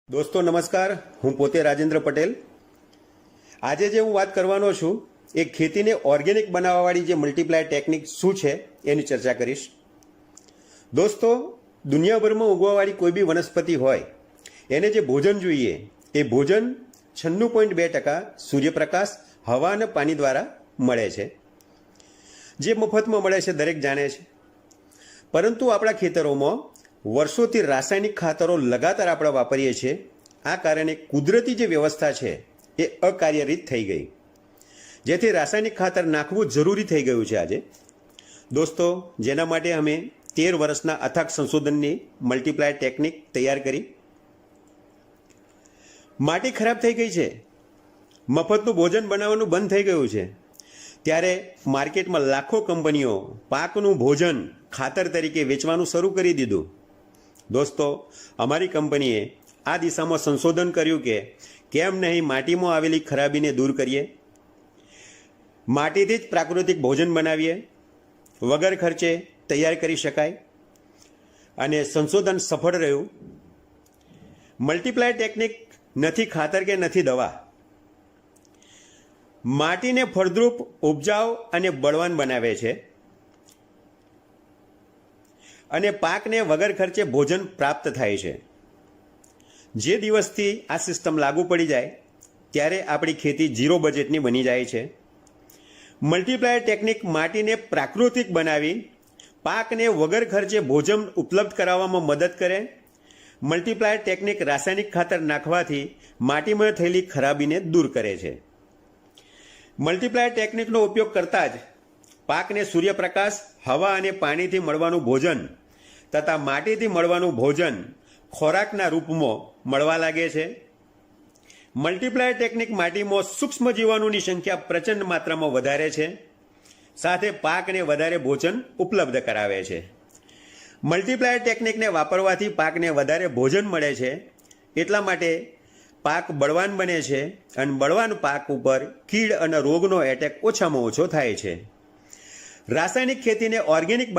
દોસ્તો નમસ્કાર, હું પોતે રાજેન્દ્ર પટેલ. આજે જે હું વાત કરવાનો છું એ ખેતીને ઓર્ગેનિક બનાવવાવાળી જે મલ્ટીપ્લાય ટેકનિક શું છે એની ચર્ચા કરીશ. દોસ્તો, દુનિયાભરમાં ઉગવાવાળી કોઈ બી વનસ્પતિ હોય એને જે ભોજન જોઈએ એ ભોજન 96.2% સૂર્યપ્રકાશ, હવા અને પાણી દ્વારા મળે છે. જે મફતમાં મળે છે દરેક જાણે છે. પરંતુ આપણા ખેતરોમાં વર્ષોથી રાસાયણિક ખાતરો લગાતાર આપણે વાપરીએ છીએ. આ કારણે કુદરતી જે વ્યવસ્થા છે એ અકાર્યરત થઈ ગઈ, જેથી રાસાયણિક ખાતર નાખવું જરૂરી થઈ ગયું છે આજે. દોસ્તો, જેના માટે અમે 13 વર્ષના અથાગ સંશોધનની મલ્ટીપ્લાય ટેકનિક તૈયાર કરી. માટી ખરાબ થઈ ગઈ છે, મફતનું ભોજન બનાવવાનું બંધ થઈ ગયું છે, ત્યારે માર્કેટમાં લાખો કંપનીઓ પાકનું ભોજન ખાતર તરીકે વેચવાનું શરૂ કરી દીધું. દોસ્તો, અમારી કંપનીએ આ દિશામાં સંશોધન કર્યું કે કેમ નહીં માટીમાં આવેલી ખરાબીને દૂર કરીએ, માટીથી જ પ્રાકૃતિક ભોજન બનાવીએ, વગર ખર્ચે તૈયાર કરી શકાય. અને સંશોધન સફળ રહ્યું. મલ્ટીપ્લાય ટેકનિક નથી ખાતર કે નથી દવા, માટીને ફળદ્રુપ, ઉપજાઉ અને બળવાન બનાવે છે અને પાકને વગર ખર્ચે ભોજન પ્રાપ્ત થાય છે. જે દિવસથી આ સિસ્ટમ લાગુ પડી જાય ત્યારે આપણી ખેતી 0 બજેટની બની જાય છે. મલ્ટીપ્લાયર ટેકનિક માટીને પ્રાકૃતિક બનાવી પાકને વગર ખર્ચે ભોજન ઉપલબ્ધ કરાવવામાં મદદ કરે. મલ્ટીપ્લાયર ટેકનિક રાસાયણિક ખાતર નાખવાથી માટીમાં થયેલી ખરાબીને દૂર કરે છે. મલ્ટીપ્લાયર ટેકનિકનો ઉપયોગ કરતાં જ પાકને સૂર્યપ્રકાશ, હવા અને પાણીથી મળવાનું ભોજન તથા માટીથી મળવાનું ભોજન ખોરાકના રૂપમાં મળવા લાગે છે. મલ્ટીપ્લાયર ટેકનિક માટીમાં સૂક્ષ્મ જીવાણુની સંખ્યા પ્રચંડ માત્રામાં વધારે છે, સાથે પાકને વધારે ભોજન ઉપલબ્ધ કરાવે છે. મલ્ટીપ્લાયર ટેકનિકને વાપરવાથી પાકને વધારે ભોજન મળે છે, એટલા માટે પાક બળવાન બને છે અને બળવાન પાક ઉપર કીડ અને રોગનો એટેક ઓછામાં ઓછો થાય છે. રાસાયણિક ખેતીને ઓર્ગેનિક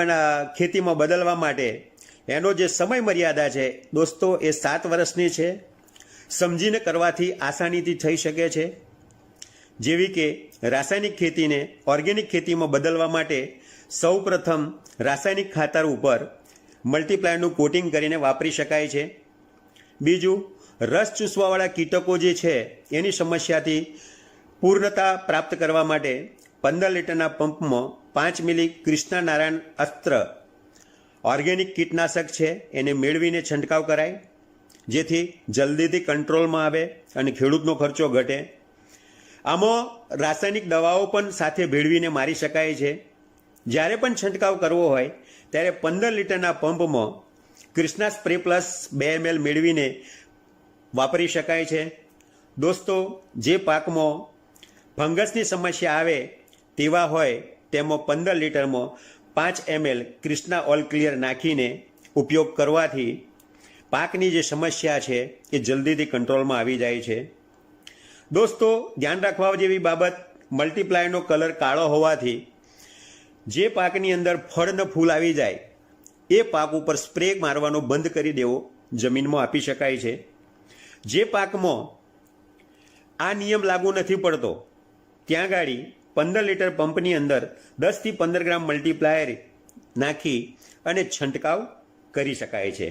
ખેતીમાં બદલવા માટે એનો જે સમય મર્યાદા છે દોસ્તો એ 7 વર્ષની છે. સમજીને કરવાથી આસાનીથી થઈ શકે છે. જેવી કે રાસાયણિક ખેતીને ઓર્ગેનિક ખેતીમાં બદલવા માટે સૌપ્રથમ રાસાયણિક ખાતર ઉપર મલ્ટીપ્લાયરનું કોટિંગ કરીને વાપરી શકાય છે. બીજું, રસ ચૂસવાવાળા કીટકો જે છે એની સમસ્યાથી પૂર્ણતા પ્રાપ્ત કરવા માટે 15 લીટરના પંપમાં 5 મિલી કૃષ્ણ નારાયણ અસ્ત્ર ઓર્ગેનિક કીટનાશક છે એને મેળવીને છંટકાવ કરાય, જેથી જલ્દીથી કંટ્રોલમાં આવે અને ખેડૂતનો ખર્ચો ઘટે. આમાં રાસાયણિક દવાઓ પણ સાથે ભેળવીને મારી શકાય છે. જ્યારે પણ છંટકાવ કરવો હોય ત્યારે 15 લીટરના પંપમાં કૃષ્ણા સ્પ્રે પ્લસ 2 ml મેળવીને વાપરી શકાય છે. દોસ્તો, જે પાકમાં ફંગસની સમસ્યા આવે તેવા હોય તેમાં 15 લીટરમાં 5 ml કૃષ્ણા ઓલ ક્લિયર નાખીને ઉપયોગ કરવાથી પાકની જે સમસ્યા છે એ જલ્દીથી કંટ્રોલમાં આવી જાય છે. દોસ્તો, ધ્યાન રાખવા જેવી બાબત, મલ્ટીપ્લાયરનો કલર કાળો હોવાથી જે પાકની અંદર ફળ ને ફૂલ આવી જાય એ પાક ઉપર સ્પ્રે મારવાનો બંધ કરી દેવો જમીનમાં આપી શકાય છે. જે પાકમાં આ નિયમ લાગુ નથી પડતો ત્યાં ગાડી 15 લીટર પંપની અંદર 10 થી 15 ગ્રામ મલ્ટીપ્લાયર નાખી અને છંટકાવ કરી શકાય છે.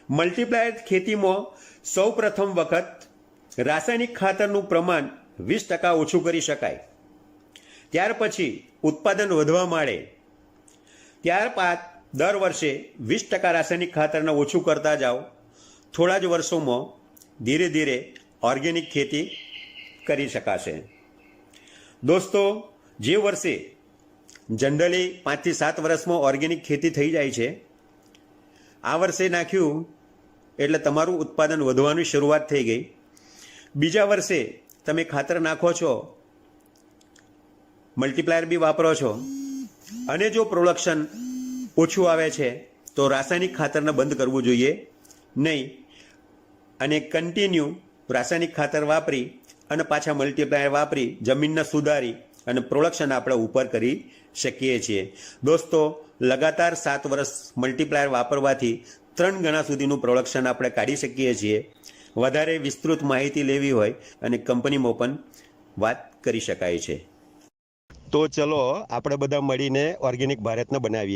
મલ્ટીપ્લાયર ખેતીમાં સૌ પ્રથમ વખત રાસાયણિક ખાતરનું પ્રમાણ 20% ઓછું કરી શકાય. ત્યાર પછી ઉત્પાદન વધવા માંડે ત્યારબાદ દર વર્ષે 20% રાસાયણિક ખાતરને ઓછું કરતા જાઓ. થોડા જ વર્ષોમાં ધીરે ધીરે ઓર્ગેનિક ખેતી કરી શકાશે. દોસ્તો, જે વર્ષે જનરલી 5 થી 7 વર્ષમાં ઓર્ગેનિક ખેતી થઈ જાય છે, આ વર્ષે નાખ્યું એટલે તમારું ઉત્પાદન વધવાની શરૂઆત થઈ ગઈ. બીજા વર્ષે તમે ખાતર નાખો છો, મલ્ટીપ્લાયર બી વાપરો છો અને જો પ્રોડક્શન ઓછું આવે છે તો રાસાયણિક ખાતરને બંધ કરવું જોઈએ નહીં અને કન્ટિન્યુ રાસાયણિક ખાતર વાપરી અને પાછા મલ્ટીપ્લાયર વાપરી જમીનને સુધારી અને પ્રોડક્શન આપણે ઉપર કરી શકીએ છીએ. દોસ્તો, લગાતાર 7 વર્ષ મલ્ટીપ્લાયર વાપરવાથી 3 ગણા સુધીનું પ્રોડક્શન આપણે કાઢી શકીએ છીએ. વધારે વિસ્તૃત માહિતી લેવી હોય અને કંપનીમાં પણ વાત કરી શકાય છે. તો ચલો આપણે બધા મળીને ઓર્ગેનિક ભારતને બનાવીએ.